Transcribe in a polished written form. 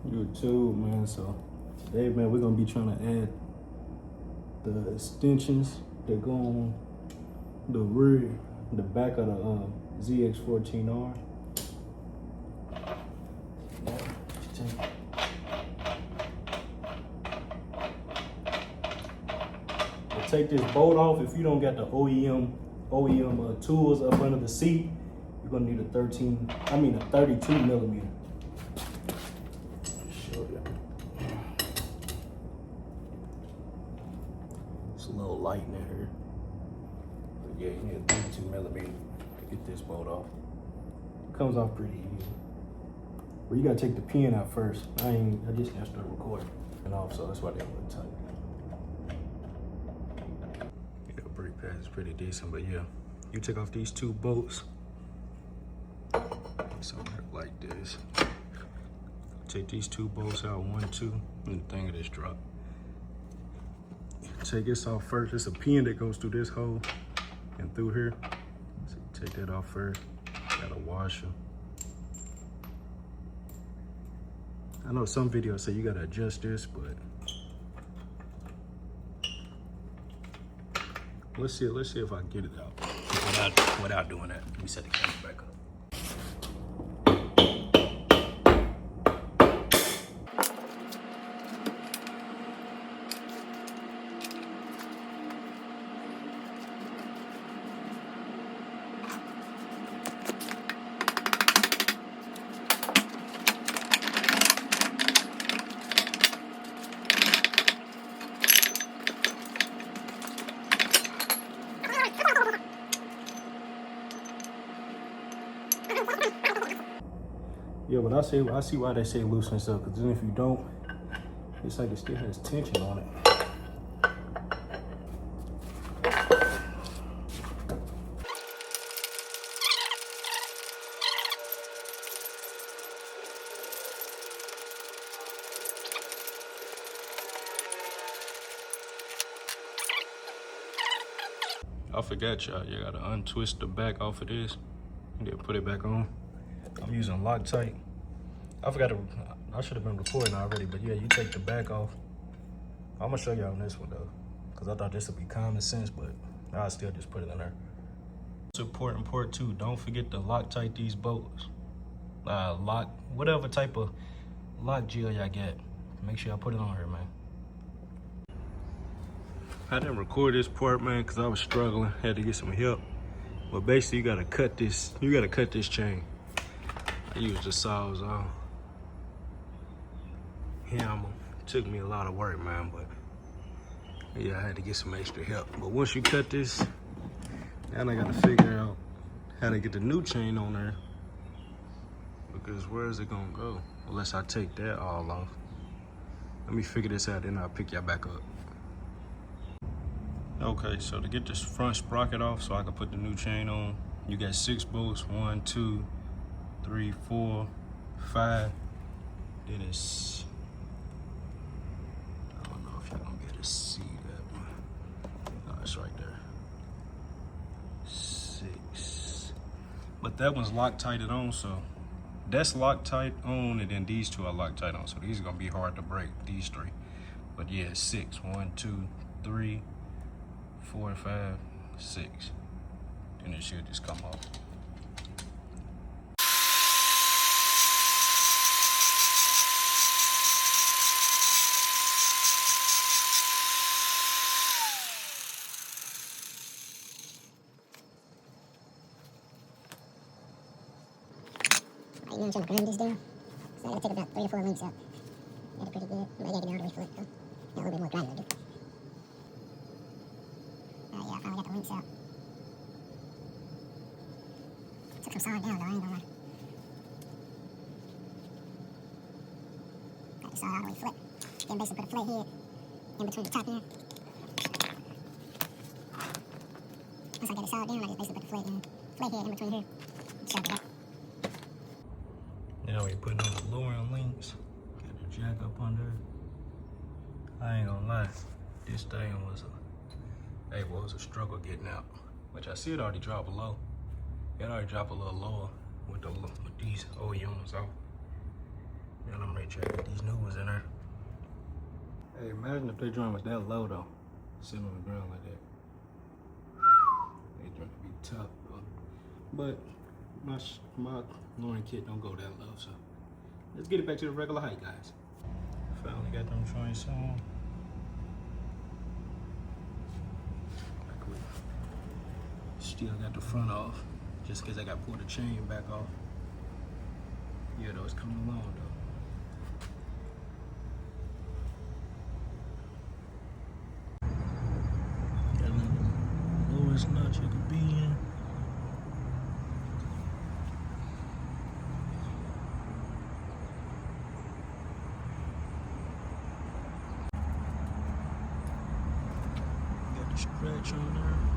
YouTube, man. So today, man, we're gonna be trying to add the extensions that go on the rear, the back of the ZX14R. Take this bolt off. If you don't got the OEM tools up under the seat, you're gonna need a 32 millimeter. Show you. It's a little light in there. But yeah, you need a 32 millimeter to get this bolt off. It comes off pretty easy. But you gotta take the pin out first. I just now started recording and off, so that's why they look tight. Brake pad is pretty decent, but yeah, you take off these two bolts. Something like this. Take these two bolts out, 1, 2, and the thing of this drop. Take this off first. It's a pin that goes through this hole and through here. So you take that off first. Got a washer. I know some videos say you gotta adjust this, but let's see if I can get it out without doing that. Let me set the camera back up. Yeah, but I see why they say loosen stuff, because then if you don't, it's like it still has tension on it. I forgot, y'all, you gotta untwist the back off of this and then put it back on. I'm using Loctite. I should have been recording already, but yeah, you take the back off. I'm gonna show you on this one though, because I thought this would be common sense, but I'll still just put it in there. It's important part too, don't forget to Loctite these bolts. Whatever type of lock gel y'all get, make sure y'all put it on here, man. I didn't record this part, man, because I was struggling, had to get some help. But basically, you gotta cut this chain. I used the Sawzall hammer. Took me a lot of work, man, but yeah, I had to get some extra help. But once you cut this, now I gotta figure out how to get the new chain on there, because where is it gonna go? Unless I take that all off. Let me figure this out, then I'll pick y'all back up. Okay, so to get this front sprocket off so I can put the new chain on, you got 6 bolts, 1, 2, 3, 4, 5. Then it's, I don't know if you're gonna be able to see that one. No, it's right there. 6. But that one's Loctited on, so that's Loctite on, and then these two are Loctite on. So these are gonna be hard to break, these 3. But yeah, 6, 1, 2, 3, 4, 5, 6. Then it should just come off. Right now I'm trying to grind this down, so I gotta take about 3 or 4 links out. That's pretty good. I gotta get it all the way flat though. Got a little bit more grinding to do. Yeah, I finally got the links out. Took some sawing down though, I ain't gonna lie. Got the saw all the way flat. Then basically put a flat head in between the top end. Once I get it sawed down, I just basically put the flat head in between here and shove it up. Now we're putting on the lowering links. Got the jack up under. I ain't gonna lie, this thing was a struggle getting out. Which I see it already drop low. It already dropped a little lower with these OEMs off. And I'm ready to get these new ones in there. Hey, imagine if they joint was that low though, sitting on the ground like that. They joint to be tough, bro. But my Lauren kit don't go that low, so let's get it back to the regular height, guys. Finally got them joints on. Still got the front off, just because I got to pull the chain back off. Yeah, though, it's coming along though. Got the lowest notch it could be in. Got the stretch on there.